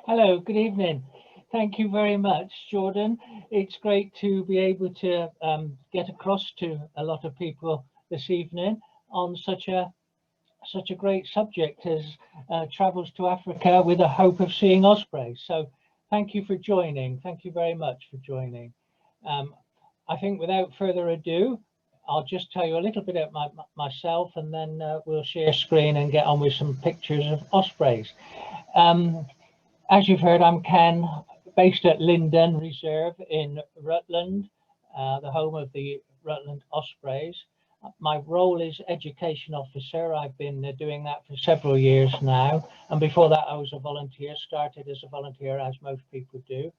Hello, good evening. Thank you very much, Jordan. It's great to be able to get across to a lot of people this evening on such a great subject as travels to Africa with a hope of seeing ospreys. So thank you for joining. Thank you very much for joining. Um, I think without further ado, I'll just tell you a little bit about myself, and then we'll share screen and get on with some pictures of ospreys. Um, as you've heard, I'm Ken, based at Linden Reserve in Rutland, the home of the Rutland Ospreys. My role is education officer. I've been doing that for several years now. And before that, I was a volunteer, started as a volunteer, as most people do,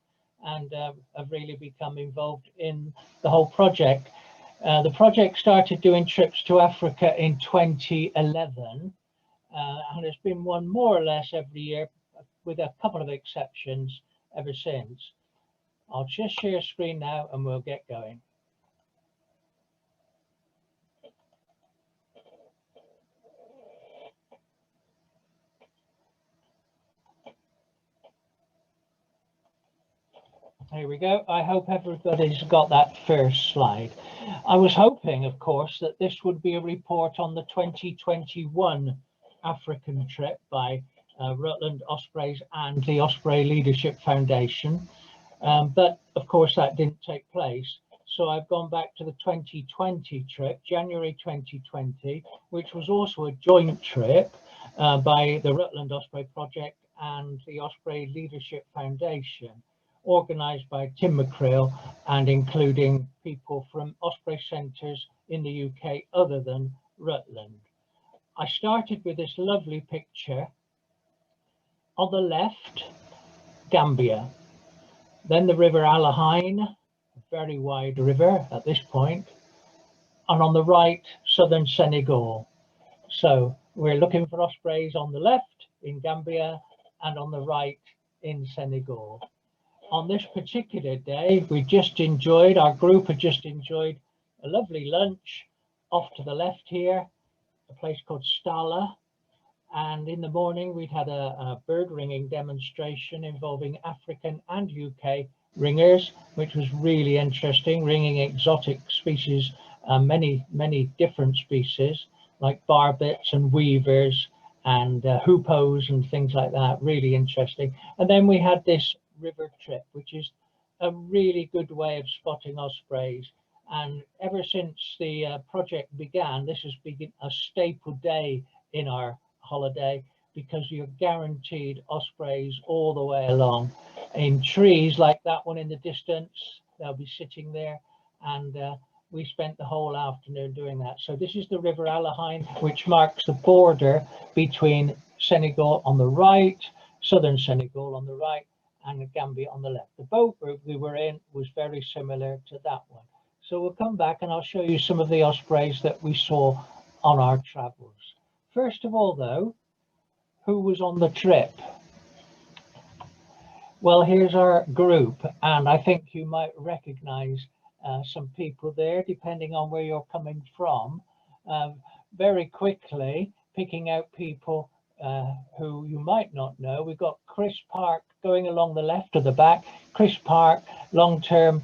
and have really become involved in the whole project. The project started doing trips to Africa in 2011, and it's been one more or less every year, with a couple of exceptions ever since. I'll just share screen now and we'll get going. Here we go. I hope everybody's got that first slide. I was hoping, of course, that this would be a report on the 2021 African trip by Rutland Ospreys and the Osprey Leadership Foundation. But of course that didn't take place. So I've gone back to the 2020 trip, January 2020, which was also a joint trip by the Rutland Osprey Project and the Osprey Leadership Foundation, organised by Tim McCrill and including people from Osprey centres in the UK other than Rutland. I started with this lovely picture. On the left, Gambia, then the River Alahine, a very wide river at this point, and on the right, southern Senegal. So we're looking for ospreys on the left in Gambia and on the right in Senegal. On this particular day, our group had just enjoyed a lovely lunch off to the left here, a place called Stala. And in the morning, we'd had a bird ringing demonstration involving African and UK ringers, which was really interesting, ringing exotic species, many different species, like barbets and weavers and hoopos and things like that, really interesting. And then we had this river trip, which is a really good way of spotting ospreys. And ever since the project began, this has been a staple day in our holiday, because you're guaranteed ospreys all the way along in trees like that one in the distance. They'll be sitting there, and we spent the whole afternoon doing that. So this is the River Alahine, which marks the border between Senegal on the right, southern Senegal on the right, and the Gambia on the left. The boat group we were in was very similar to that one. So we'll come back and I'll show you some of the ospreys that we saw on our travels. First of all, though, who was on the trip? Well, here's our group, and I think you might recognize some people there, depending on where you're coming from. Very quickly, picking out people who you might not know. We've got Chris Park going along the left of the back. Chris Park, long-term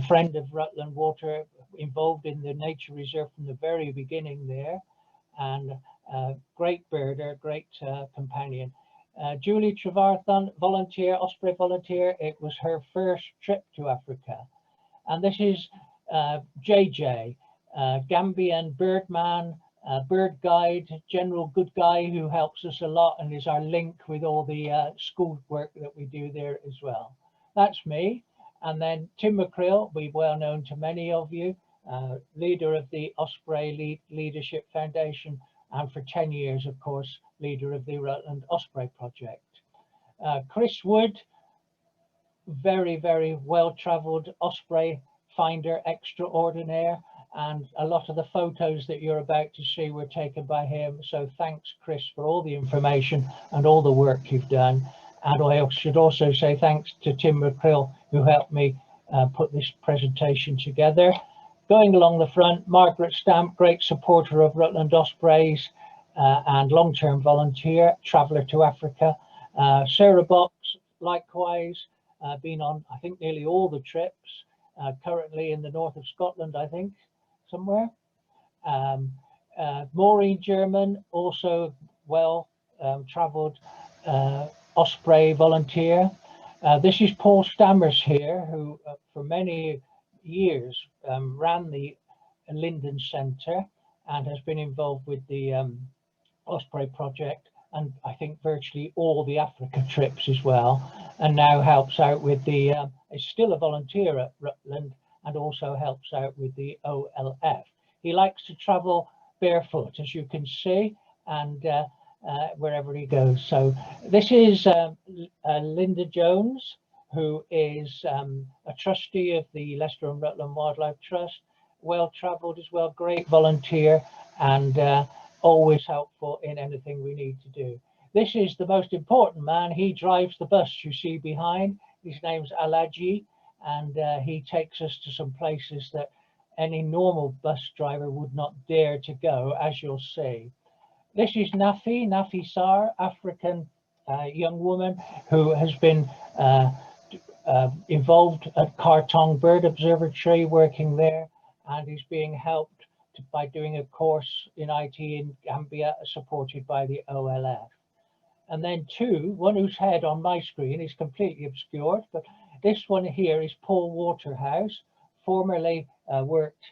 friend of Rutland Water, involved in the nature reserve from the very beginning there, and great birder, great companion. Julie Trevarthan, volunteer, Osprey volunteer. It was her first trip to Africa. And this is JJ, Gambian birdman, bird guide, general good guy who helps us a lot and is our link with all the school work that we do there as well. That's me. And then Tim McCrill, be well known to many of you, leader of the Osprey Leadership Foundation, and for 10 years, of course, leader of the Rutland Osprey Project. Chris Wood, very, very well-travelled Osprey finder extraordinaire, and a lot of the photos that you're about to see were taken by him. So thanks, Chris, for all the information and all the work you've done. And I should also say thanks to Tim McCrill, who helped me put this presentation together. Going along the front, Margaret Stamp, great supporter of Rutland Ospreys and long-term volunteer, traveller to Africa. Sarah Box, likewise, been on, I think, nearly all the trips, currently in the north of Scotland, I think, somewhere. Maureen German, also well travelled Osprey volunteer. This is Paul Stammers here, who for many years ran the Linden Centre and has been involved with the Osprey project, and I think virtually all the Africa trips as well, and now helps out with the, is still a volunteer at Rutland and also helps out with the OLF. He likes to travel barefoot, as you can see, and wherever he goes. So this is Linda Jones, who is a trustee of the Leicestershire and Rutland Wildlife Trust, well travelled as well, great volunteer, and always helpful in anything we need to do. This is the most important man. He drives the bus you see behind. His name's Alaji, and he takes us to some places that any normal bus driver would not dare to go, as you'll see. This is Nafi Sar, African young woman who has been involved at Kartong Bird Observatory, working there, and is being helped by doing a course in IT in Gambia, supported by the OLF. And then one whose head on my screen is completely obscured, but this one here is Paul Waterhouse, formerly worked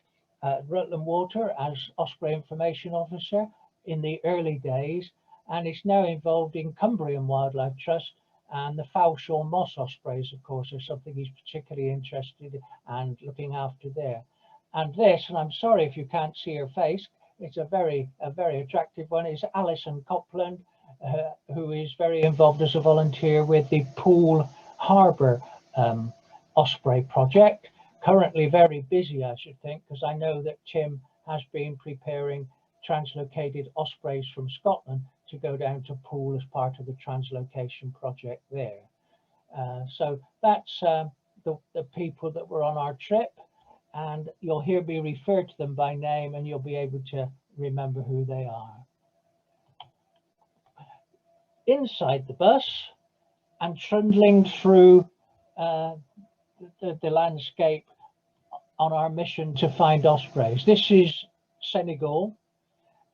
at Rutland Water as Osprey Information Officer in the early days, and is now involved in Cumbrian Wildlife Trust, and the Fowlshaw Moss Ospreys, of course, are something he's particularly interested in and looking after there. And this, and I'm sorry if you can't see her face, it's a very attractive one, is Alison Copland, who is very involved as a volunteer with the Poole Harbour Osprey project. Currently very busy, I should think, because I know that Tim has been preparing translocated ospreys from Scotland to go down to Poole as part of the translocation project there. So that's the people that were on our trip, and you'll hear me refer to them by name and you'll be able to remember who they are. Inside the bus and trundling through the landscape on our mission to find ospreys. This is Senegal,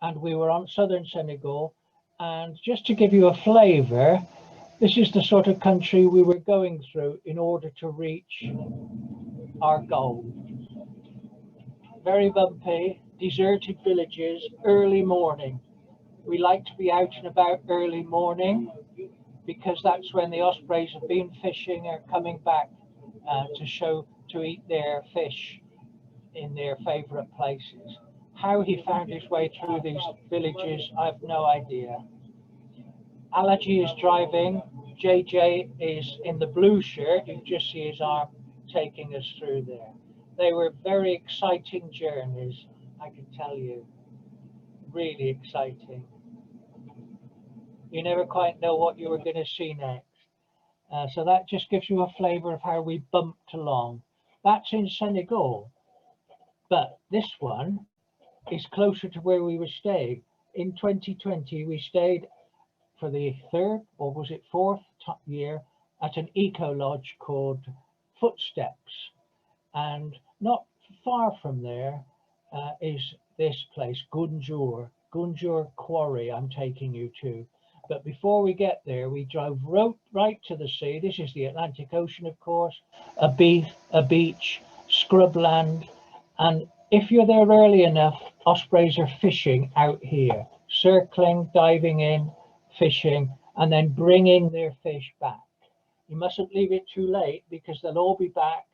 and we were on southern Senegal, and just to give you a flavour, this is the sort of country we were going through in order to reach our goal. Very bumpy, deserted villages, early morning. We like to be out and about early morning because that's when the ospreys have been fishing or coming back to eat their fish in their favourite places. How he found his way through these villages, I have no idea. Alaji is driving. JJ is in the blue shirt. You can just see his arm taking us through there. They were very exciting journeys, I can tell you. Really exciting. You never quite know what you were going to see next. So that just gives you a flavour of how we bumped along. That's in Senegal. But this one is closer to where we were staying. In 2020, we stayed for the third, or was it fourth year, at an eco lodge called Footsteps. And not far from there is this place, Gunjur Quarry, I'm taking you to. But before we get there, we drove right to the sea. This is the Atlantic Ocean, of course, a beach, scrubland. And if you're there early enough, ospreys are fishing out here, circling, diving in, fishing, and then bringing their fish back. You mustn't leave it too late because they'll all be back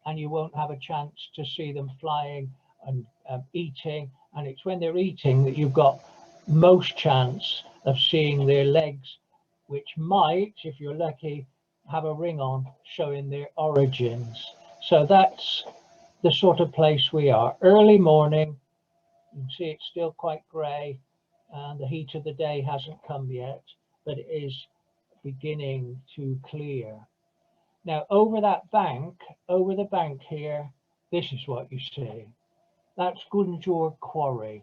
and you won't have a chance to see them flying and eating. And it's when they're eating that you've got most chance of seeing their legs, which might, if you're lucky, have a ring on showing their origins. So that's the sort of place we are. Early morning, you can see it's still quite grey and the heat of the day hasn't come yet, but it is beginning to clear. Now over that bank, over the bank here, this is what you see. That's Gunjur Quarry.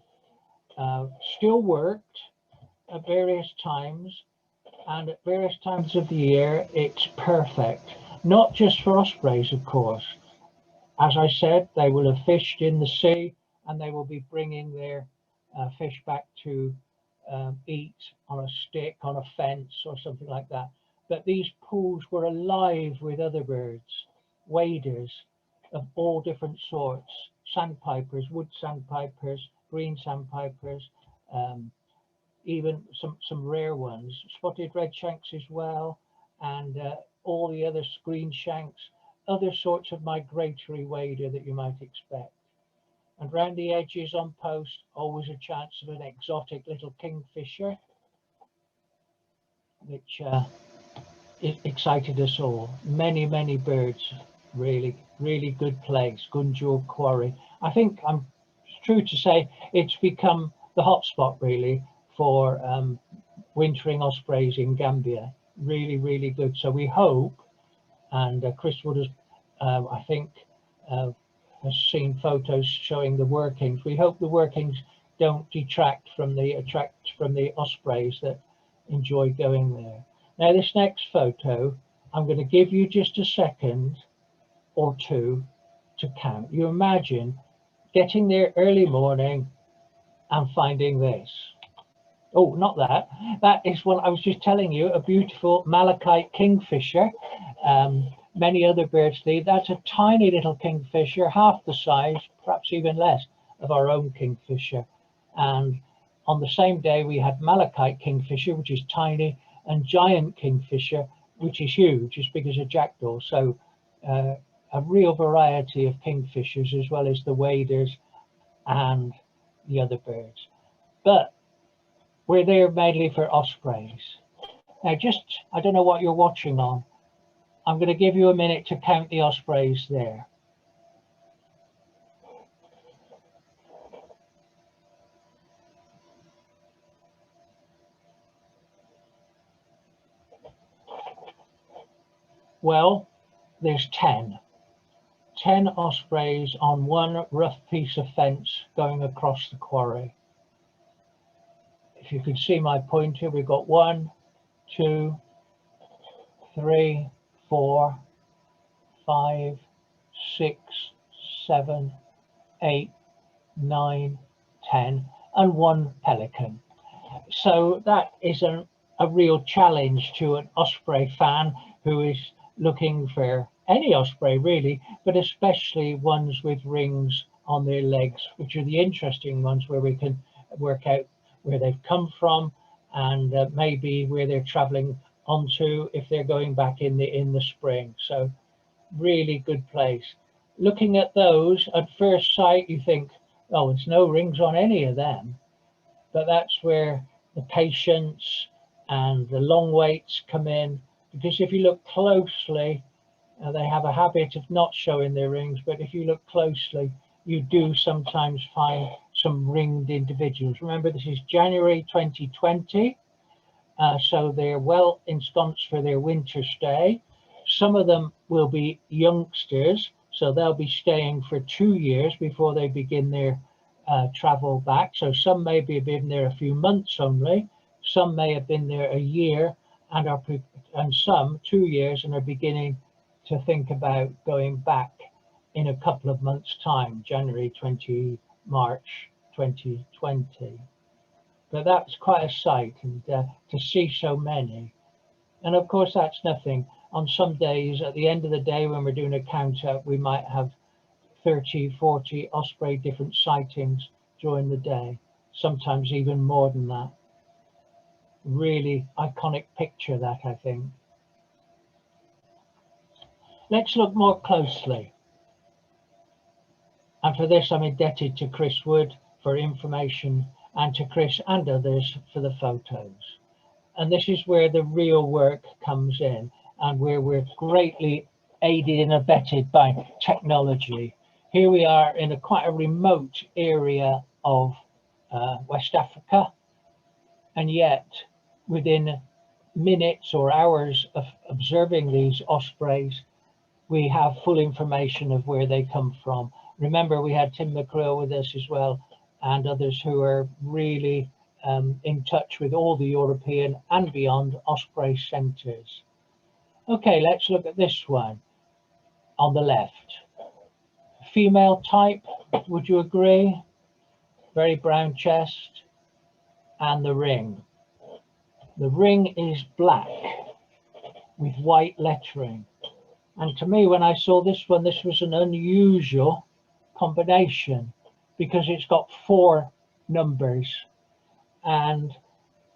Still worked at various times, and at various times of the year, it's perfect. Not just for ospreys, of course. As I said, they will have fished in the sea, and they will be bringing their fish back to eat on a stick, on a fence, or something like that. But these pools were alive with other birds, waders of all different sorts, sandpipers, wood sandpipers, green sandpipers, even some rare ones, spotted redshanks as well, and all the other green shanks, other sorts of migratory wader that you might expect. And round the edges on post, always a chance of an exotic little kingfisher, which it excited us all. Many birds, really good place, Gunjur Quarry. I think it's true to say it's become the hotspot really for wintering ospreys in Gambia. Really good. So we hope, and Chris Wood has, I think, has seen photos showing the workings. We hope the workings don't detract from the ospreys that enjoy going there. Now this next photo, I'm going to give you just a second or two to count. You imagine getting there early morning and finding this. Oh, not that. That is what I was just telling you, a beautiful malachite kingfisher. Many other birds leave. That's a tiny little kingfisher, half the size, perhaps even less, of our own kingfisher. And on the same day, we had malachite kingfisher, which is tiny, and giant kingfisher, which is huge, as big as a jackdaw. So a real variety of kingfishers, as well as the waders and the other birds. But we're there mainly for ospreys. Now, I don't know what you're watching on. I'm going to give you a minute to count the ospreys there. Well, there's 10. 10 ospreys on one rough piece of fence going across the quarry. If you can see my pointer, we've got 1, 2, 3, 4, 5, 6, 7, 8, 9, 10, and 1 pelican. So that is a real challenge to an osprey fan who is looking for any osprey really, but especially ones with rings on their legs, which are the interesting ones where we can work out where they've come from and maybe where they're traveling onto if they're going back in the spring. So really good place. Looking at those at first sight, you think, oh, there's no rings on any of them, but that's where the patience and the long waits come in, because if you look closely, they have a habit of not showing their rings, but if you look closely, you do sometimes find some ringed individuals. Remember, this is January 2020, so they're well ensconced for their winter stay. Some of them will be youngsters, so they'll be staying for 2 years before they begin their travel back. So some may have been there a few months only, some may have been there a year, and some 2 years and are beginning to think about going back in a couple of months' time, March 2020. But that's quite a sight, and to see so many. And of course, that's nothing. On some days, at the end of the day, when we're doing a count up, we might have 30, 40 osprey different sightings during the day, sometimes even more than that. Really iconic picture, that, I think. Let's look more closely. And for this, I'm indebted to Chris Wood for information, and to Chris and others for the photos. And this is where the real work comes in, and where we're greatly aided and abetted by technology. Here we are in quite a remote area of West Africa, and yet within minutes or hours of observing these ospreys, we have full information of where they come from. Remember, we had Tim McCrill with us as well, and others who are really in touch with all the European and beyond Osprey centres. Okay, let's look at this one on the left. Female type, would you agree? Very brown chest, and the ring. The ring is black with white lettering. And to me, when I saw this one, this was an unusual combination because it's got 4 numbers, and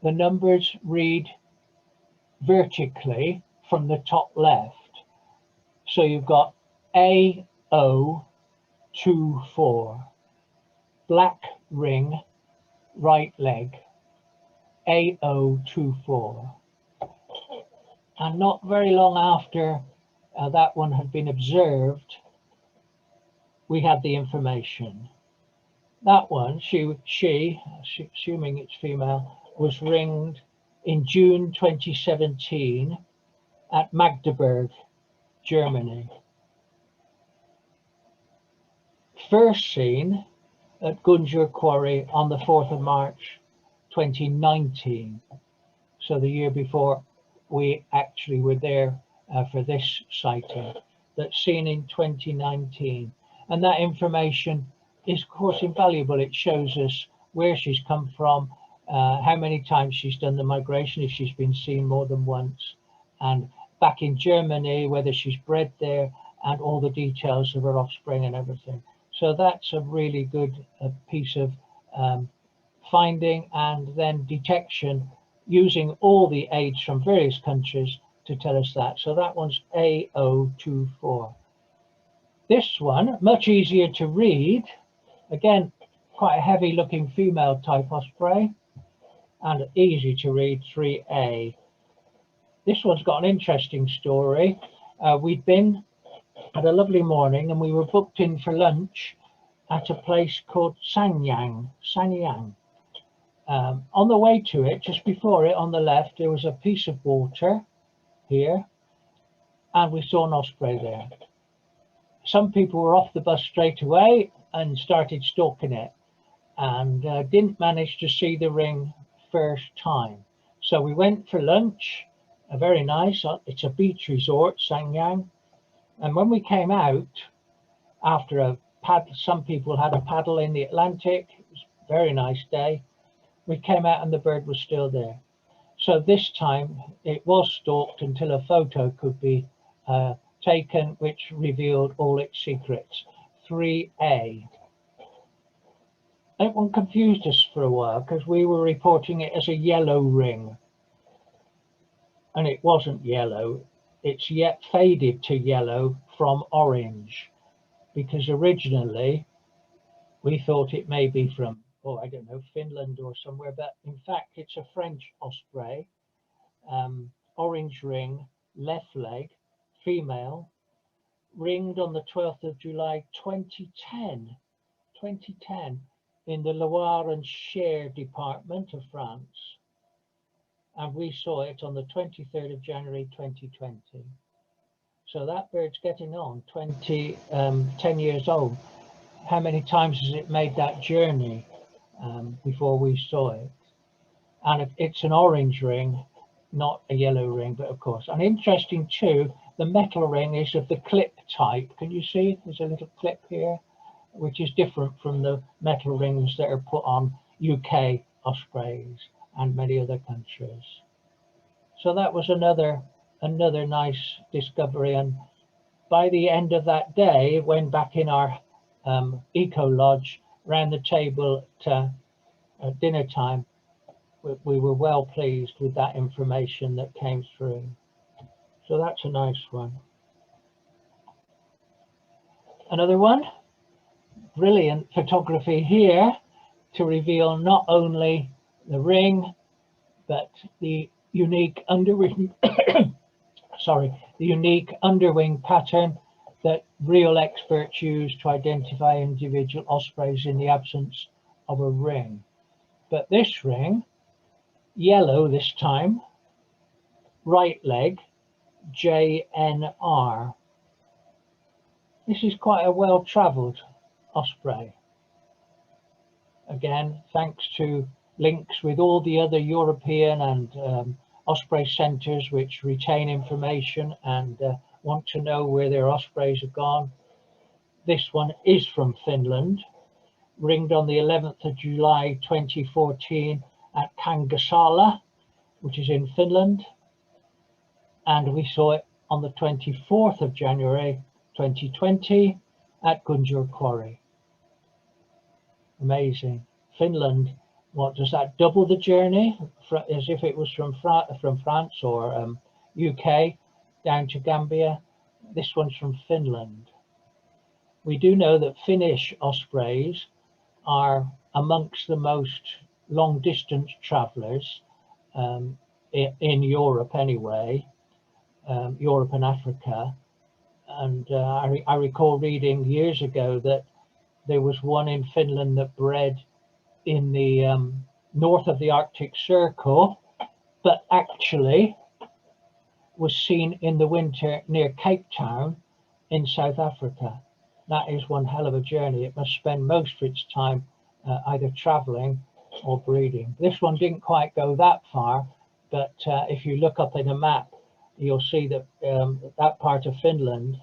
the numbers read vertically from the top left. So you've got AO24, black ring, right leg, AO24. And not very long after that one had been observed, we had the information. That one, she, assuming it's female, was ringed in June 2017 at Magdeburg, Germany. First seen at Gunjur Quarry on the 4th of March 2019. So the year before we actually were there for this sighting. That's seen in 2019. And that information is of course invaluable. It shows us where she's come from, how many times she's done the migration, if she's been seen more than once, and back in Germany, whether she's bred there, and all the details of her offspring and everything. So that's a really good piece of finding and then detection using all the aids from various countries to tell us that. So that one's AO24. This one, much easier to read. Again, quite a heavy looking female type osprey, and easy to read, 3A. This one's got an interesting story. We'd been at a lovely morning and we were booked in for lunch at a place called Sanyang. On the way to it, just before it on the left, there was a piece of water here, and we saw an osprey there. Some people were off the bus straight away and started stalking it, and didn't manage to see the ring first time. So we went for lunch, very nice, it's a beach resort, Sanyang. And when we came out, after a paddle, some people had a paddle in the Atlantic, it was a very nice day, we came out and the bird was still there. So this time it was stalked until a photo could be taken, which revealed all its secrets. 3A. That one confused us for a while because we were reporting it as a yellow ring, and it wasn't yellow. It's yet faded to yellow from orange, because originally we thought it may be from, oh, I don't know, Finland or somewhere, but in fact it's a French osprey, orange ring, left leg, female, ringed on the 12th of July 2010 in the Loire and Cher department of France. And we saw it on the 23rd of January 2020. So that bird's getting on, 10 years old. How many times has it made that journey before we saw it? And it's an orange ring, not a yellow ring, but of course. And interesting too, the metal ring is of the clip type. Can you see? There's a little clip here, which is different from the metal rings that are put on UK ospreys and many other countries. So that was another nice discovery. And by the end of that day, when back in our eco lodge, round the table at dinner time, we were well pleased with that information that came through. So that's a nice one. Another one, brilliant photography here to reveal not only the ring, but the unique underwing, the unique underwing pattern that real experts use to identify individual ospreys in the absence of a ring. But this ring, yellow this time, right leg, JNR. This is quite a well-travelled osprey. Again, thanks to links with all the other European and Osprey centres which retain information and want to know where their ospreys have gone. This one is from Finland, ringed on the 11th of July 2014 at Kangasala, which is in Finland, and we saw it on the 24th of January 2020 at Gunjur Quarry. Amazing. Finland, what does that, double the journey, as if it was from France or UK down to Gambia? This one's from Finland. We do know that Finnish ospreys are amongst the most long distance travellers in Europe anyway, Europe and Africa. And I recall reading years ago that there was one in Finland that bred in the north of the Arctic Circle, but actually was seen in the winter near Cape Town in South Africa. That is one hell of a journey. It must spend most of its time either traveling or breeding. This one didn't quite go that far, but if you look up in a map, you'll see that that part of Finland,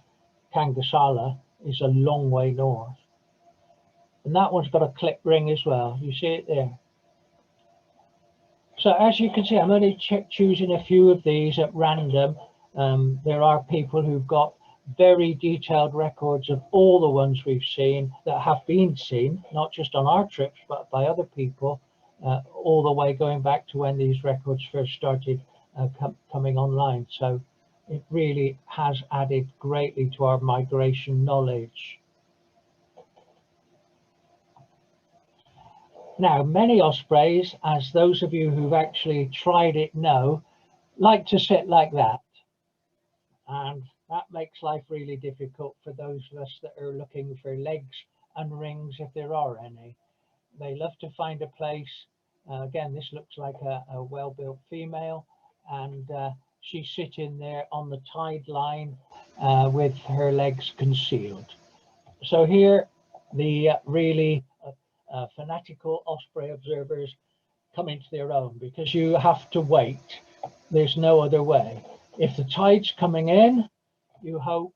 Kangasala, is a long way north. And that one's got a clip ring as well. You see it there. So as you can see, I'm only choosing a few of these at random. There are people who've got very detailed records of all the ones we've seen that have been seen, not just on our trips, but by other people, all the way going back to when these records first started coming online. So it really has added greatly to our migration knowledge. Now, many ospreys, as those of you who've actually tried it know, like to sit like that. And that makes life really difficult for those of us that are looking for legs and rings, if there are any. They love to find a place. Again, this looks like a well-built female, and she's sitting there on the tide line with her legs concealed. So here, the really fanatical osprey observers come into their own, because you have to wait. There's no other way. If the tide's coming in, you hope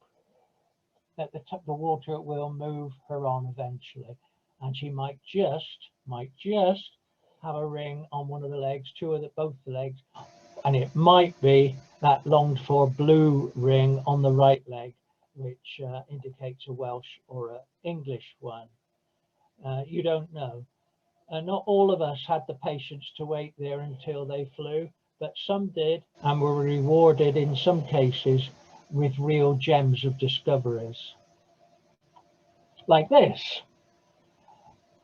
that the water will move her on eventually, and she might just have a ring on one of the legs, both the legs, and it might be that longed for blue ring on the right leg, which indicates a Welsh or an English one. You don't know. Not all of us had the patience to wait there until they flew, but some did, and were rewarded in some cases with real gems of discoveries. Like this,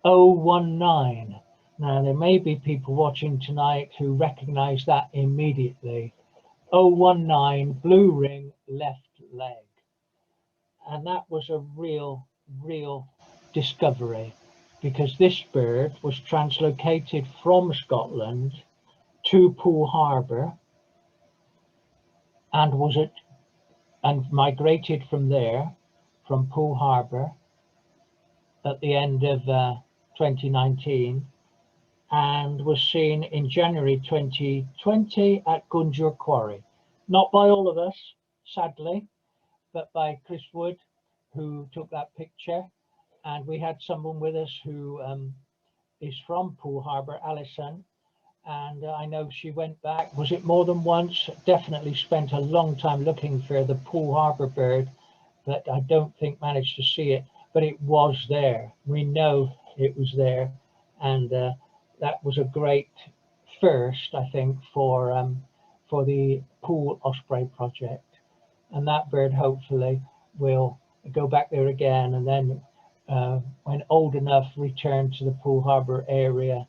019. Now, there may be people watching tonight who recognize that immediately. 019, blue ring, left leg. And that was a real discovery, because this bird was translocated from Scotland to Poole Harbour and migrated from there, from Poole Harbour, at the end of 2019, and was seen in January 2020 at Gunjur Quarry. Not by all of us, sadly, but by Chris Wood, who took that picture. And we had someone with us who is from Poole Harbour, Alison, and I know she went back, was it more than once? Definitely spent a long time looking for the Poole Harbour bird, but I don't think managed to see it, but it was there. We know it was there, and that was a great first, I think, for the Poole Osprey project. And that bird hopefully will go back there again, and then when old enough, return to the Poole Harbour area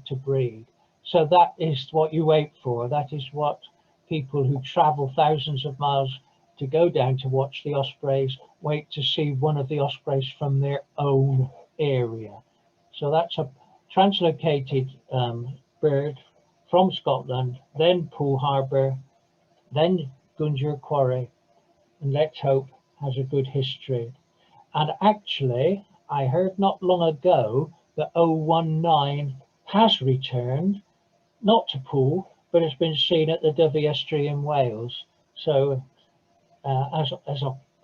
to breed. So that is what you wait for. That is what people who travel thousands of miles to go down to watch the ospreys wait to see, one of the ospreys from their own area. So that's a translocated bird from Scotland, then Poole Harbour, then Gunjur Quarry, and let's hope has a good history. And actually, I heard not long ago that 019 has returned, not to pool, but has been seen at the Dyfi Estuary in Wales. So as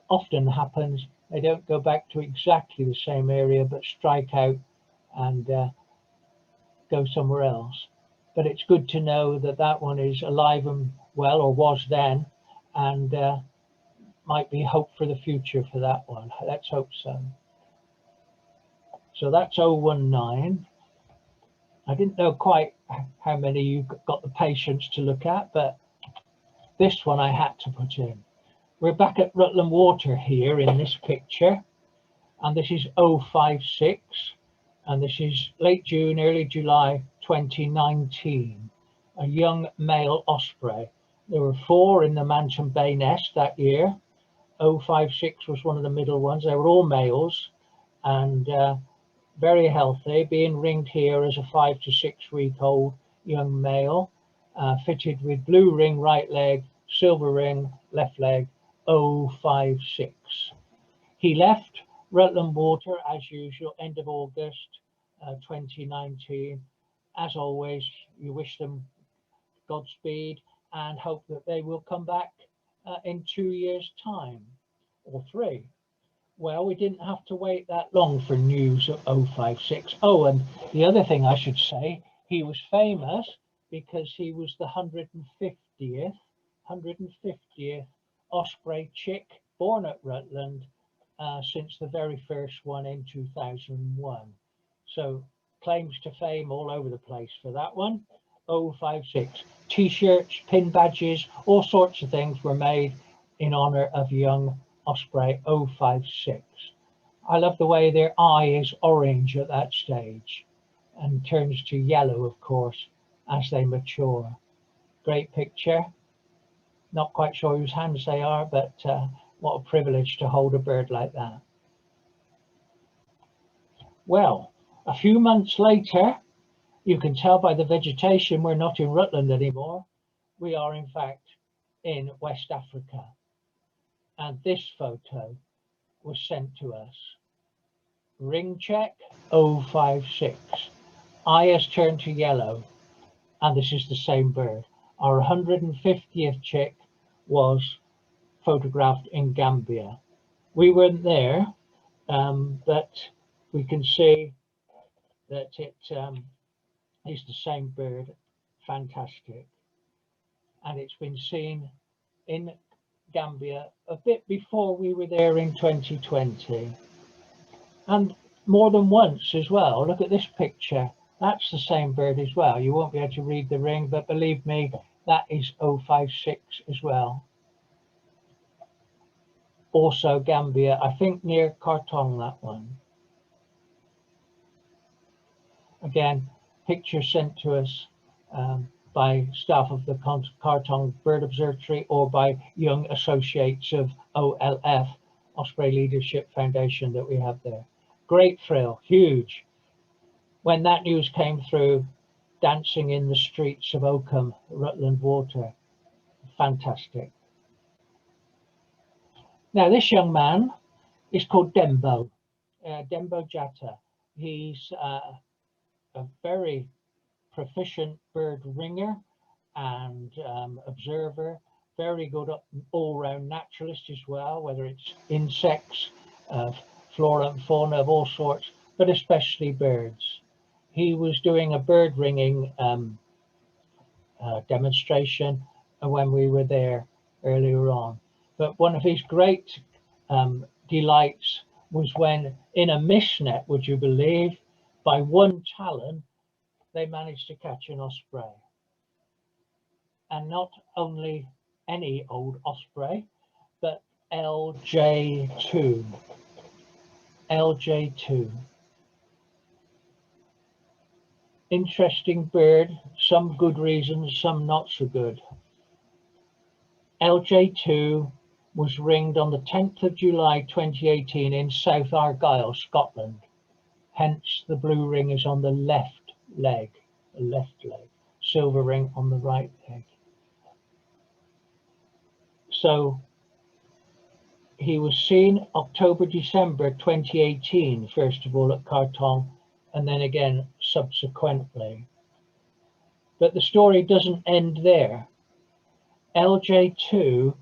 often happens, they don't go back to exactly the same area, but strike out and go somewhere else. But it's good to know that that one is alive and well, or was then, and might be hope for the future for that one. Let's hope so. So that's 019. I didn't know quite how many you got the patience to look at, but this one I had to put in. We're back at Rutland Water here in this picture, and this is 056, and this is late June, early July 2019. A young male osprey. There were 4 in the Manton Bay nest that year. 056 was one of the middle ones. They were all males and very healthy, being ringed here as a 5 to 6 week old young male, fitted with blue ring right leg, silver ring left leg, 056. He left Rutland Water as usual, end of August 2019. As always, you wish them Godspeed and hope that they will come back in 2 years' time or 3. Well, we didn't have to wait that long for news of 056. Oh, and the other thing I should say, he was famous because he was the 150th Osprey chick born at Rutland since the very first one in 2001. So claims to fame all over the place for that one. 056. T-shirts, pin badges, all sorts of things were made in honor of young Osprey 056. I love the way their eye is orange at that stage and turns to yellow, of course, as they mature. Great picture. Not quite sure whose hands they are, but what a privilege to hold a bird like that. Well, a few months later, you can tell by the vegetation we're not in Rutland anymore. We are, in fact, in West Africa. And this photo was sent to us. Ring check 056. Eye has turned to yellow, and this is the same bird. Our 150th chick was photographed in Gambia. We weren't there, but we can see that it is the same bird. Fantastic. And it's been seen in Gambia a bit before we were there in 2020, and more than once as well. Look at this picture. That's the same bird as well. You won't be able to read the ring, but believe me, that is 056 as well. Also Gambia, I think near Khartoum, that one. Again, picture sent to us by staff of the Khartoum Bird Observatory or by young associates of OLF, Osprey Leadership Foundation, that we have there. Great thrill, huge. When that news came through, dancing in the streets of Oakham, Rutland Water, fantastic. Now this young man is called Dembo, Dembo Jatta. He's a very proficient bird ringer and observer, very good all-round naturalist as well, whether it's insects, flora and fauna of all sorts, but especially birds. He was doing a bird ringing demonstration when we were there earlier on. But one of his great delights was when, in a mist net, would you believe, by one talon, they managed to catch an osprey. And not only any old osprey, but LJ2. LJ2. Interesting bird, some good reasons, some not so good. LJ2 was ringed on the 10th of July 2018 in South Argyll, Scotland. Hence the blue ring is on the left leg, silver ring on the right leg. So he was seen October, December 2018, first of all at Khartoum, and then again subsequently. But the story doesn't end there. LJ2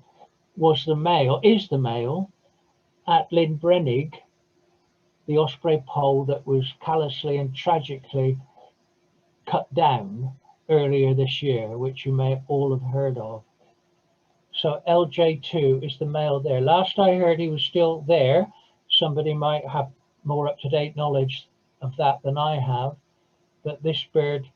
was the male, is the male at Lynbrennig, the Osprey pole that was callously and tragically cut down earlier this year, which you may all have heard of. So LJ2 is the male there. Last I heard he was still there. Somebody might have more up-to-date knowledge of that than I have, but this bird,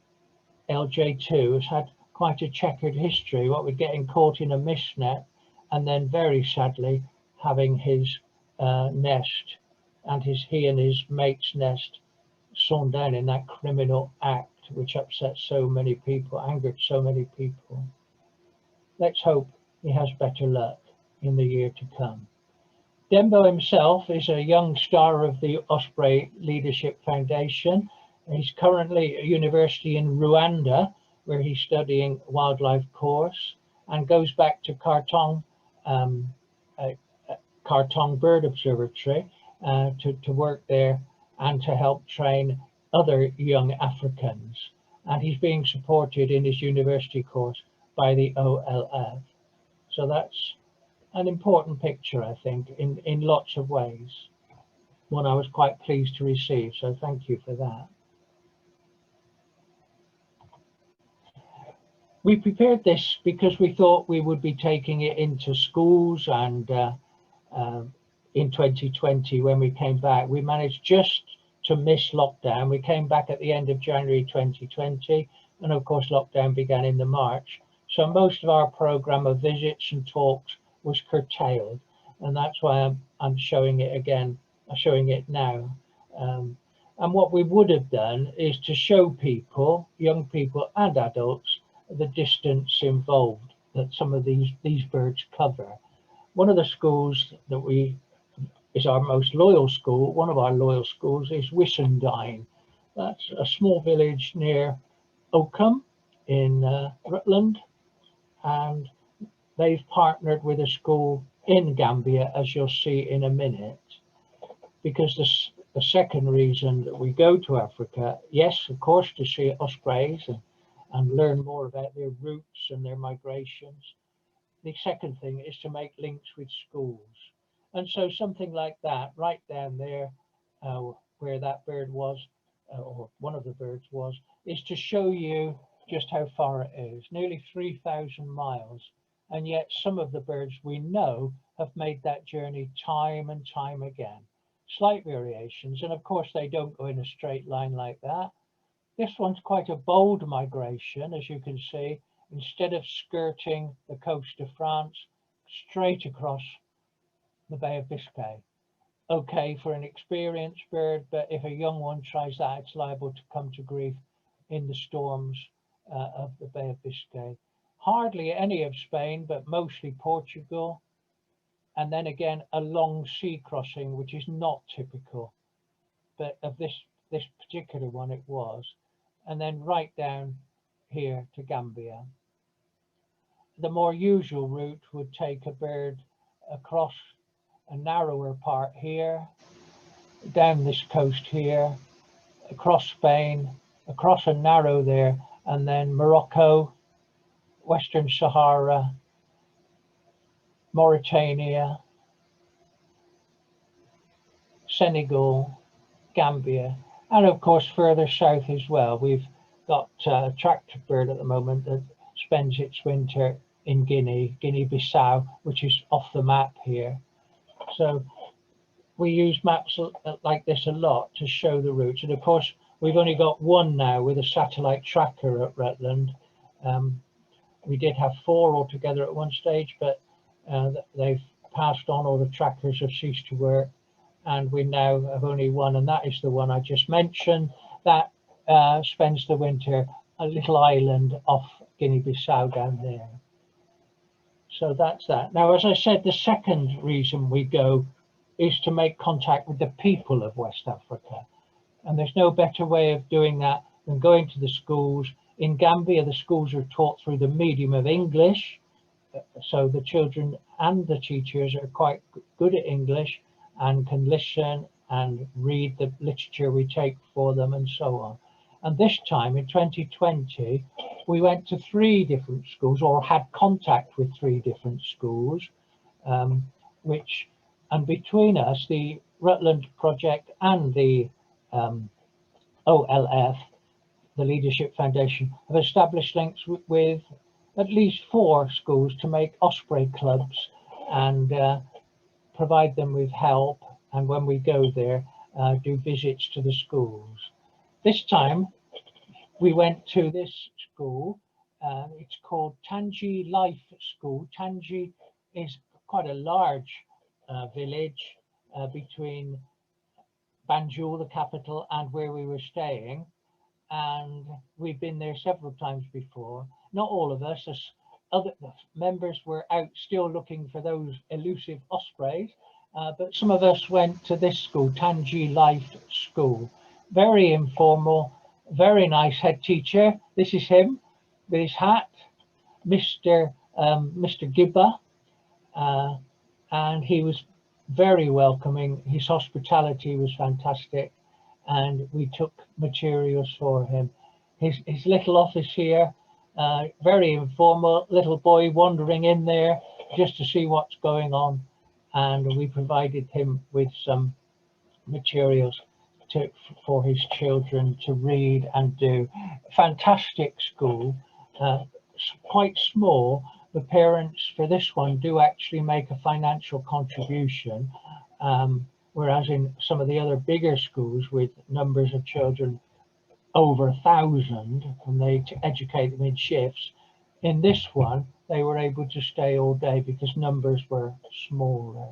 LJ2, has had quite a checkered history, what with getting caught in a mist net and then very sadly having his nest and he and his mate's nest sawn down in that criminal act, which upset so many people, angered so many people. Let's hope he has better luck in the year to come. Dembo himself is a young star of the Osprey Leadership Foundation. He's currently at a university in Rwanda, where he's studying wildlife course, and goes back to Kartong Bird Observatory to work there and to help train other young Africans. And he's being supported in his university course by the OLF. So that's an important picture, I think, in lots of ways. One I was quite pleased to receive, so thank you for that. We prepared this because we thought we would be taking it into schools, and in 2020 when we came back, we managed just to miss lockdown. We came back at the end of January 2020, and of course lockdown began in the March. So most of our program of visits and talks was curtailed, and that's why I'm showing it again. I'm showing it now. And what we would have done is to show people, young people and adults, the distance involved that some of these birds cover. One of the schools that is our most loyal school, one of our loyal schools is Whissendine. That's a small village near Oakham in Rutland, and they've partnered with a school in Gambia, as you'll see in a minute, because the second reason that we go to Africa, yes, of course, to see ospreys and learn more about their routes and their migrations. The second thing is to make links with schools. And so something like that, right down there, where that bird was, or one of the birds was, is to show you just how far it is, nearly 3,000 miles. And yet some of the birds we know have made that journey time and time again. Slight variations, and of course they don't go in a straight line like that. This one's quite a bold migration, as you can see. Instead of skirting the coast of France, straight across the Bay of Biscay. Okay for an experienced bird, but if a young one tries that, it's liable to come to grief in the storms of the Bay of Biscay. Hardly any of Spain, but mostly Portugal. And then again, a long sea crossing, which is not typical, but of this particular one it was. And then right down here to Gambia. The more usual route would take a bird across a narrower part here, down this coast here, across Spain, across a narrow there, and then Morocco, Western Sahara, Mauritania, Senegal, Gambia, and of course further south as well. We've got a tractor bird at the moment that spends its winter in Guinea-Bissau, which is off the map here. So we use maps like this a lot to show the routes. And of course, we've only got one now with a satellite tracker at Rutland. We did have 4 altogether at one stage, but they've passed on, all the trackers have ceased to work. And we now have only one, and that is the one I just mentioned. That spends the winter a little island off Guinea-Bissau down there. So that's that. Now, as I said, the second reason we go is to make contact with the people of West Africa. And there's no better way of doing that than going to the schools. In Gambia, the schools are taught through the medium of English. So the children and the teachers are quite good at English and can listen and read the literature we take for them and so on. And this time in 2020, we went to 3 different schools, or had contact with 3 different schools, and between us, the Rutland Project and the OLF, the Leadership Foundation, have established links with at least 4 schools to make Osprey clubs and provide them with help. And when we go there, do visits to the schools. This time we went to this school. It's called Tanji Life School. Tanji is quite a large village between Banjul, the capital, and where we were staying. And we've been there several times before. Not all of us, as other members were out still looking for those elusive ospreys, but some of us went to this school, Tanji Life School. Very informal, very nice head teacher. This is him with his hat, Mr. Gibba, and he was very welcoming. His hospitality was fantastic, and we took materials for him. His little office here, very informal, little boy wandering in there just to see what's going on, and we provided him with some materials for his children to read and do. Fantastic school, quite small. The parents for this one do actually make a financial contribution, whereas in some of the other bigger schools with numbers of children over 1,000, and they educate them in shifts, in this one they were able to stay all day because numbers were smaller.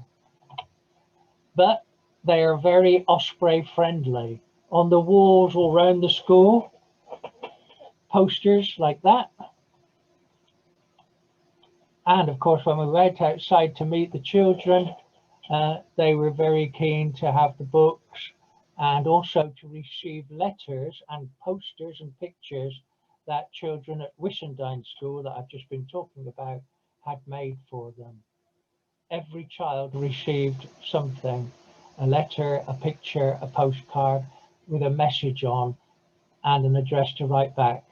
But they are very Osprey friendly. On the walls all around the school, posters like that. And of course, when we went outside to meet the children, they were very keen to have the books and also to receive letters and posters and pictures that children at Whissendine School that I've just been talking about had made for them. Every child received something, a letter, a picture, a postcard with a message on and an address to write back.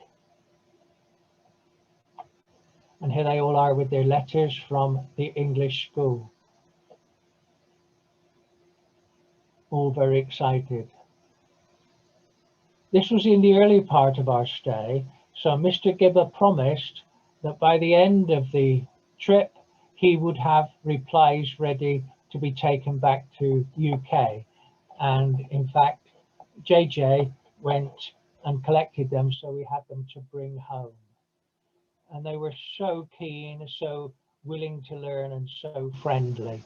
And here they all are with their letters from the English school. All very excited. This was in the early part of our stay, so Mr. Gibber promised that by the end of the trip, he would have replies ready to be taken back to UK. And in fact, JJ went and collected them, so we had them to bring home. And they were so keen, so willing to learn, and so friendly.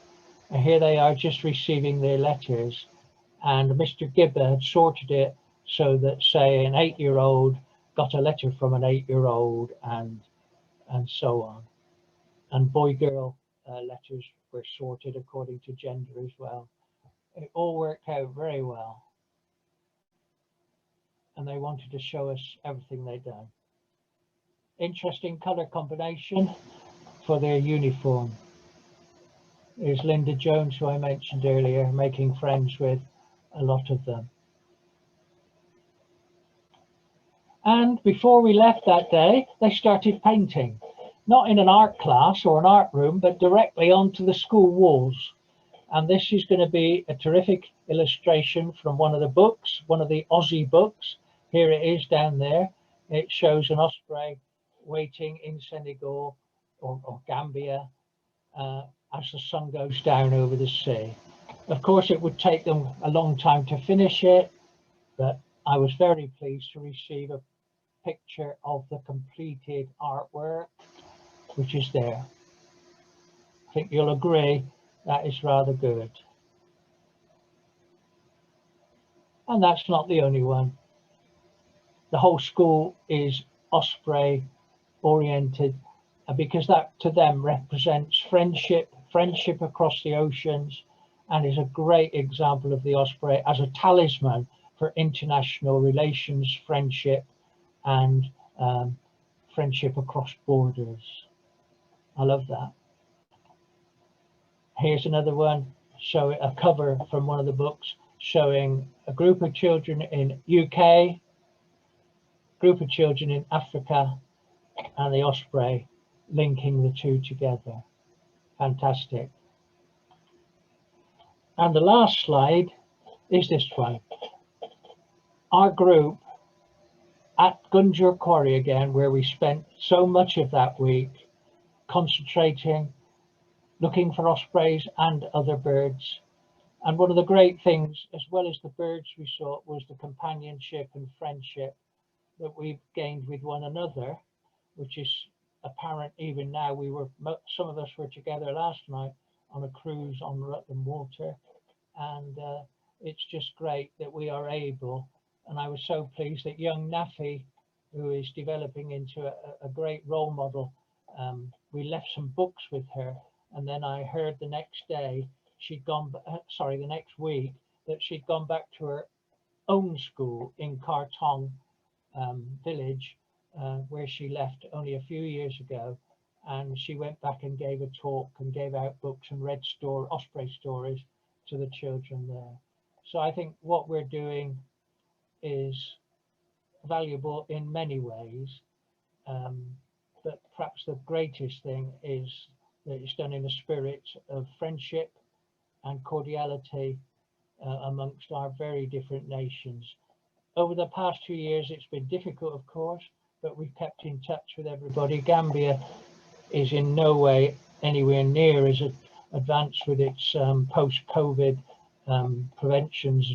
And here they are just receiving their letters. And Mr. Gibber had sorted it so that, say, an 8-year-old got a letter from an 8-year-old, and so on. And boy-girl letters were sorted according to gender as well. It all worked out very well. And they wanted to show us everything they'd done. Interesting colour combination for their uniform. There's Linda Jones, who I mentioned earlier, making friends with a lot of them. And before we left that day, they started painting, not in an art class or an art room, but directly onto the school walls. And this is going to be a terrific illustration from one of the books, one of the Aussie books. Here it is down there. It shows an osprey waiting in Senegal or Gambia as the sun goes down over the sea. Of course, it would take them a long time to finish it, but I was very pleased to receive a picture of the completed artwork, which is there. I think you'll agree that is rather good. And that's not the only one. The whole school is Osprey oriented, because that to them represents friendship across the oceans, and is a great example of the Osprey as a talisman for international relations, friendship, and friendship across borders. I love that. Here's another one, show a cover from one of the books showing a group of children in UK, group of children in Africa, and the Osprey, linking the two together. Fantastic. And the last slide is this one. Our group at Gunjur Quarry again, where we spent so much of that week concentrating, looking for ospreys and other birds. And one of the great things, as well as the birds we saw, was the companionship and friendship that we've gained with one another, which is apparent even now. Some of us were together last night on a cruise on Rutland Water, and it's just great that we are able. And I was so pleased that young Nafi, who is developing into a great role model, we left some books with her, and then I heard the next day the next week, that she'd gone back to her own school in Kartong village, where she left only a few years ago, and she went back and gave a talk and gave out books and read Osprey stories to the children there. So I think what we're doing is valuable in many ways, but perhaps the greatest thing is that it's done in a spirit of friendship and cordiality amongst our very different nations. Over the past 2 years, it's been difficult, of course, but we've kept in touch with everybody. Gambia is in no way anywhere near as advanced with its post-COVID preventions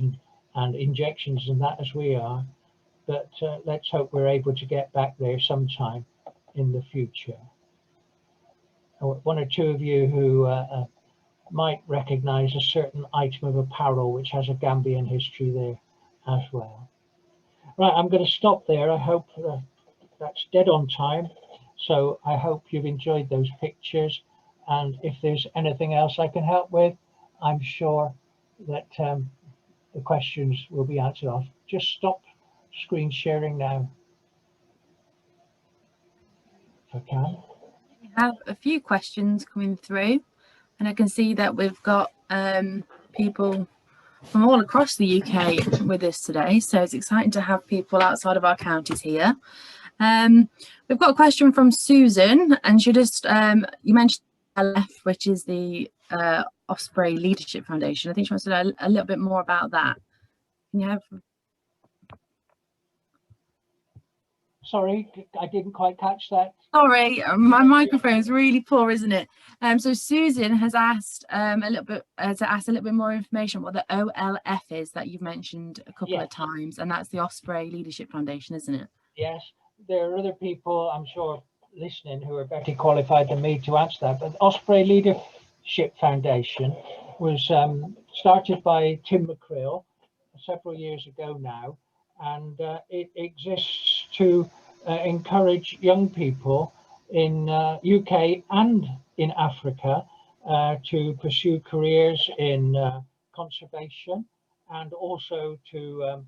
and injections and that as we are. But let's hope we're able to get back there sometime in the future. One or two of you who might recognize a certain item of apparel which has a Gambian history there as well. Right, I'm going to stop there. I hope that's dead on time. So I hope you've enjoyed those pictures. And if there's anything else I can help with, I'm sure that the questions will be answered. I'll just stop screen sharing now, if I can. We have a few questions coming through, and I can see that we've got people from all across the UK with us today, so it's exciting to have people outside of our counties here. We've got a question from Susan, and she just you mentioned LF, which is the Osprey Leadership Foundation. I think she wants to know a little bit more about that. Can you have... Sorry, I didn't quite catch that. Sorry, my microphone is really poor, isn't it? So Susan has asked a little bit more information what the OLF is that you've mentioned a couple of times, and that's the Osprey Leadership Foundation, isn't it? Yes, there are other people, I'm sure, listening who are better qualified than me to answer that. But Osprey Leadership Foundation was started by Tim McCrill several years ago now, and it exists to encourage young people in UK and in Africa to pursue careers in conservation, and also to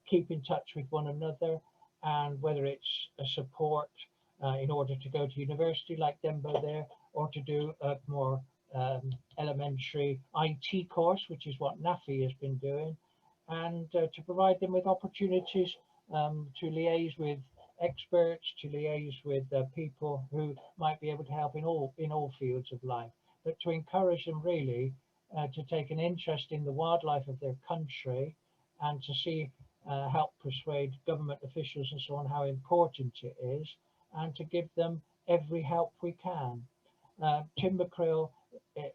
keep in touch with one another, and whether it's a support in order to go to university like Dembo there, or to do a more elementary IT course, which is what NAFI has been doing, and to provide them with opportunities to liaise with experts, to liaise with people who might be able to help in all fields of life, but to encourage them really to take an interest in the wildlife of their country, and to see help persuade government officials and so on how important it is, and to give them every help we can. Tim McCrill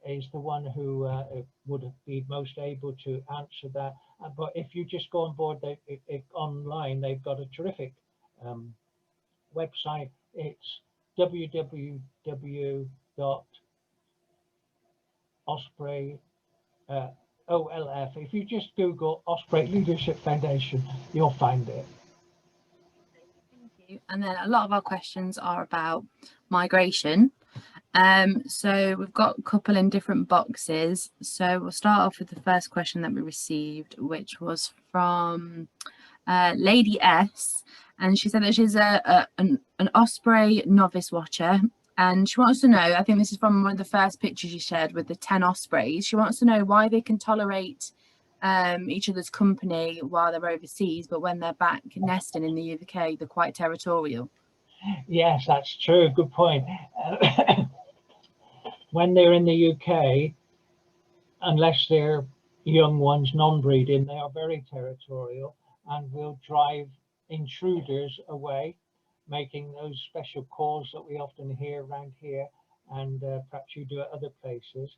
is the one who would be most able to answer that. But if you just go on board online, they've got a terrific website. It's www.osprey OLF. If you just Google Osprey Leadership Foundation, you'll find it. Thank you. And then a lot of our questions are about migration. So we've got a couple in different boxes. So we'll start off with the first question that we received, which was from Lady S, and she said that she's an Osprey novice watcher, and she wants to know, I think this is from one of the first pictures you shared with the 10 Ospreys, she wants to know why they can tolerate each other's company while they're overseas, but when they're back nesting in the UK, they're quite territorial. Yes, that's true. Good point. When they're in the UK, unless they're young ones, non-breeding, they are very territorial and will drive intruders away, making those special calls that we often hear around here, and perhaps you do at other places.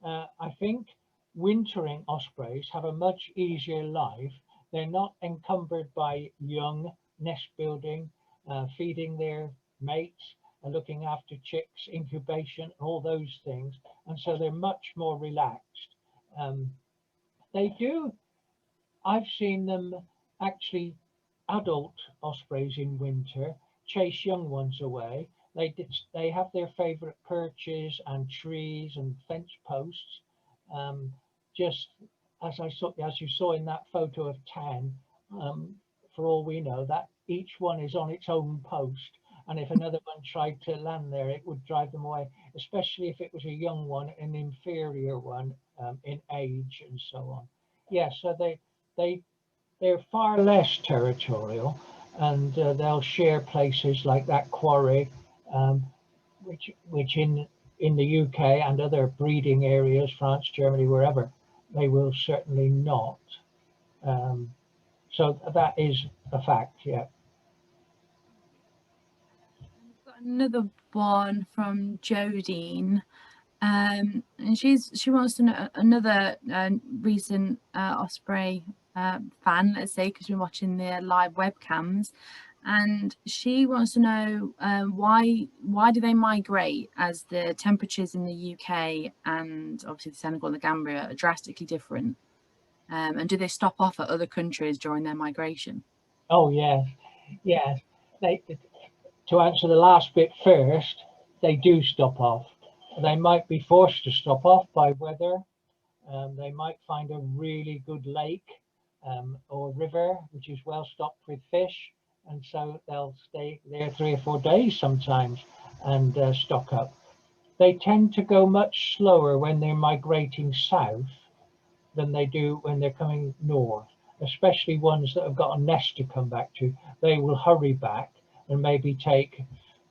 I think wintering ospreys have a much easier life. They're not encumbered by young nest building, feeding their mates, and looking after chicks, incubation, all those things. And so they're much more relaxed. I've seen them actually, adult ospreys in winter, chase young ones away. They have their favorite perches and trees and fence posts. Just as you saw in that photo of 10, for all we know, that each one is on its own post. And if another one tried to land there, it would drive them away, especially if it was a young one, an inferior one in age and so on. Yeah, so they're far less territorial, and they'll share places like that quarry, which in the UK and other breeding areas, France, Germany, wherever, they will certainly not. So that is a fact, yeah. We've got another one from Jodine, and she wants to know, another recent Osprey fan, let's say, because we're watching the live webcams, and she wants to know why do they migrate, as the temperatures in the UK and obviously the Senegal and the Gambia are drastically different, and do they stop off at other countries during their migration? Oh yes, yes. To answer the last bit first, they do stop off. They might be forced to stop off by weather. They might find a really good lake or river which is well stocked with fish, and so they'll stay there 3 or 4 days sometimes and stock up. They tend to go much slower when they're migrating south than they do when they're coming north, especially ones that have got a nest to come back to. They will hurry back and maybe take,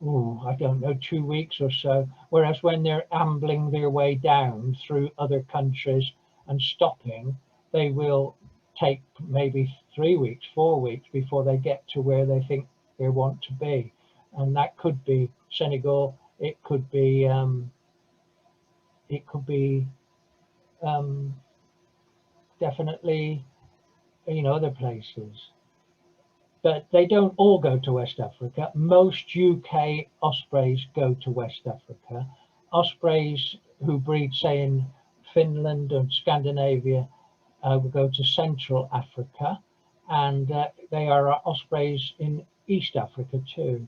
I don't know, 2 weeks or so. Whereas when they're ambling their way down through other countries and stopping, they will take maybe 3 weeks, 4 weeks before they get to where they think they want to be. And that could be Senegal, it could be definitely, other places. But they don't all go to West Africa. Most UK ospreys go to West Africa. Ospreys who breed, say, in Finland and Scandinavia will go to Central Africa, and they are ospreys in East Africa too.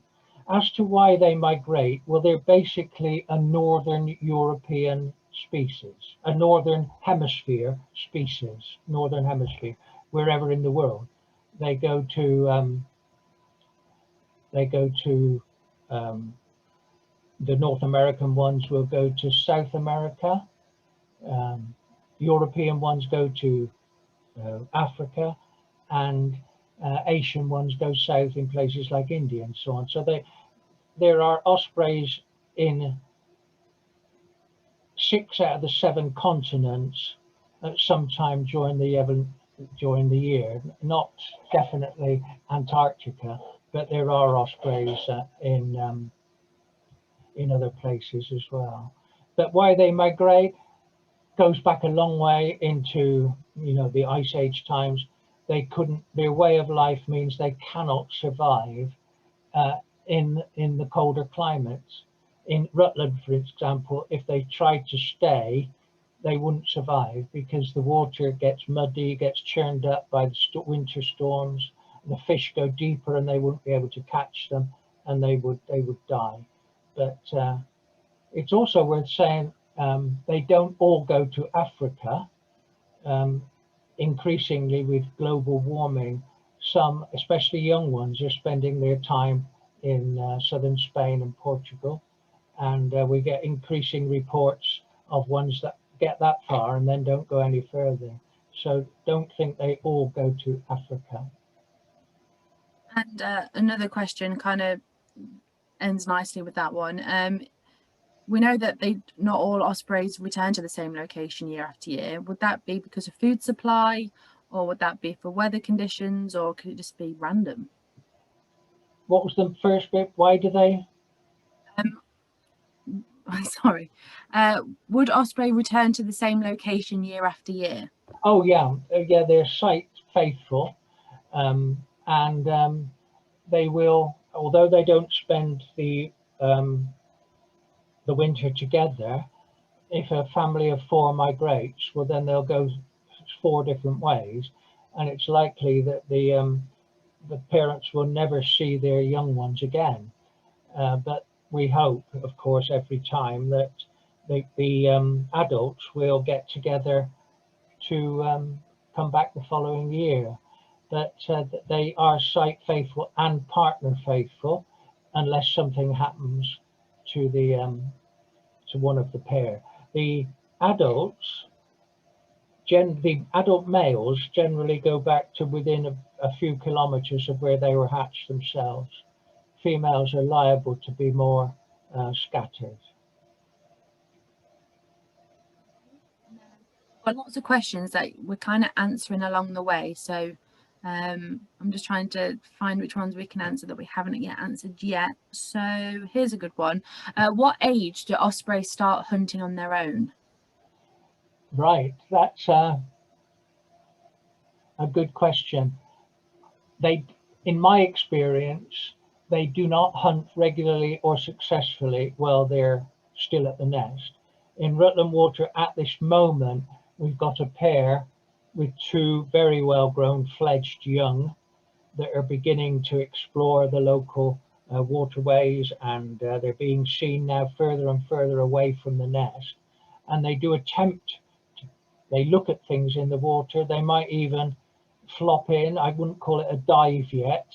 As to why they migrate, well, they're basically a Northern European species, a Northern Hemisphere species, Northern Hemisphere, wherever in the world. They go to the North American ones will go to South America. European ones go to Africa, and Asian ones go south in places like India and so on. So there are ospreys in 6 out of the 7 continents at some time during the year, not definitely Antarctica, but there are ospreys in other places as well. But why they migrate goes back a long way into the Ice Age times. Their way of life means they cannot survive in the colder climates. In Rutland, for example, if they tried to stay, they wouldn't survive because the water gets muddy, gets churned up by the winter storms, and the fish go deeper and they wouldn't be able to catch them, and they would die. But it's also worth saying they don't all go to Africa. Increasingly with global warming, some, especially young ones, are spending their time in southern Spain and Portugal, and we get increasing reports of ones that get that far and then don't go any further. So don't think they all go to Africa. And another question kind of ends nicely with that one. We know that not all ospreys return to the same location year after year. Would that be because of food supply, or would that be for weather conditions, or could it just be random? What was the first bit? Why do they? Sorry. Would osprey return to the same location year after year? Oh yeah, yeah. They're site faithful, and they will, although they don't spend the winter together. If a family of 4 migrates, well, then they'll go 4 different ways, and it's likely that the parents will never see their young ones again. But we hope, of course, every time that the adults will get together to come back the following year. But they are site faithful and partner faithful, unless something happens to to one of the pair. The adults, the adult males generally go back to within a few kilometers of where they were hatched themselves. Females are liable to be more scattered. Got lots of questions that we're kind of answering along the way, so I'm just trying to find which ones we can answer that we haven't yet answered yet. So here's a good one. What age do ospreys start hunting on their own? Right, that's a good question. In my experience, they do not hunt regularly or successfully while they're still at the nest. In Rutland Water at this moment, we've got a pair with 2 very well grown fledged young that are beginning to explore the local waterways, and they're being seen now further and further away from the nest. And they do they look at things in the water. They might even flop in. I wouldn't call it a dive yet,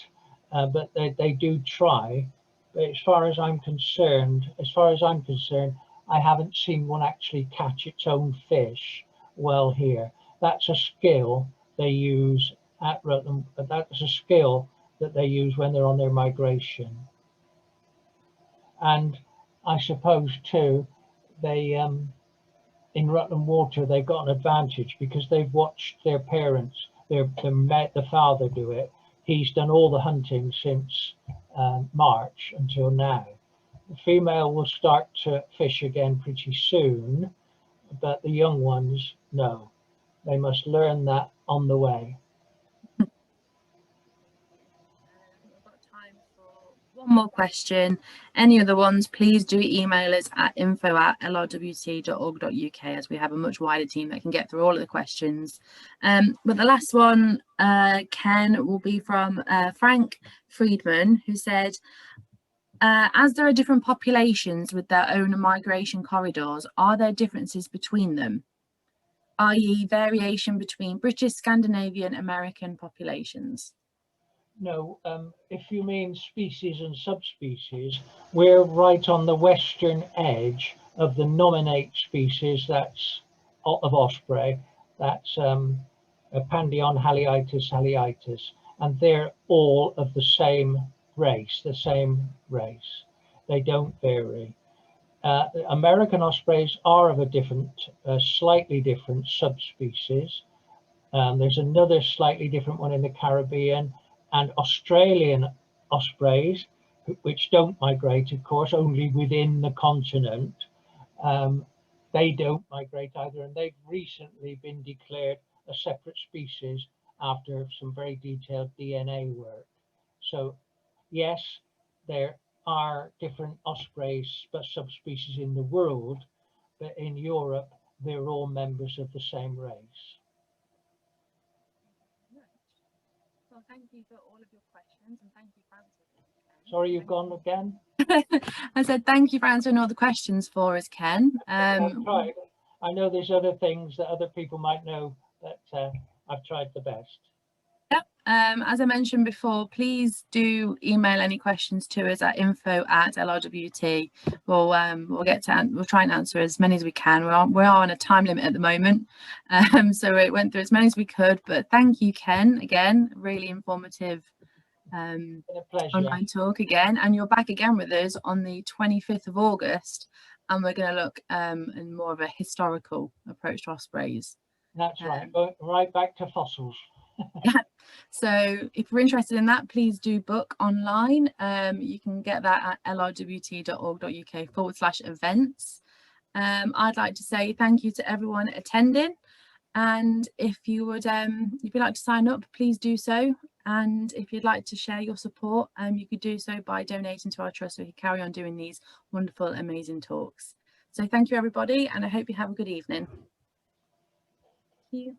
but they do try. But as far as I'm concerned, I haven't seen one actually catch its own fish well here. That's a skill they use at Rutland. That's a skill that they use when they're on their migration. And I suppose too, they in Rutland Water they've got an advantage because they've watched their parents, the father do it. He's done all the hunting since March until now. The female will start to fish again pretty soon, but the young ones, no. They must learn that on the way. We've got time for one more question. Any other ones, please do email us at info@lrwt.org.uk, as we have a much wider team that can get through all of the questions. But the last one, Ken, will be from Frank Friedman, who said, as there are different populations with their own migration corridors, are there differences between them, i.e. variation between British, Scandinavian, American populations? No, if you mean species and subspecies, we're right on the western edge of the nominate species that's of osprey. That's Pandion haliitis, and they're all of the same race, They don't vary. American ospreys are of a different, slightly different subspecies. There's another slightly different one in the Caribbean, and Australian ospreys, which don't migrate, of course, only within the continent. They don't migrate either, and they've recently been declared a separate species after some very detailed DNA work. So yes, there are different ospreys, but subspecies in the world, but in Europe, they're all members of the same race. Well, thank you for all of your questions, and thank you for answering. Sorry, you've gone again? I said thank you for answering all the questions for us, Ken. I've tried. I know there's other things that other people might know, but I've tried the best. Yep, As I mentioned before, please do email any questions to us at info@LRWT. We'll try and answer as many as we can. We are on a time limit at the moment, so it went through as many as we could. But thank you, Ken, again, really informative online talk again. And you're back again with us on the 25th of August, and we're going to look in more of a historical approach to ospreys. That's right, going right back to fossils. Yeah, so if you're interested in that, please do book online. You can get that at lrwt.org.uk/events. I'd like to say thank you to everyone attending, and if you'd like to sign up, please do so. And if you'd like to share your support, you could do so by donating to our trust so we can carry on doing these wonderful, amazing talks. So thank you, everybody, and I hope you have a good evening. Thank you.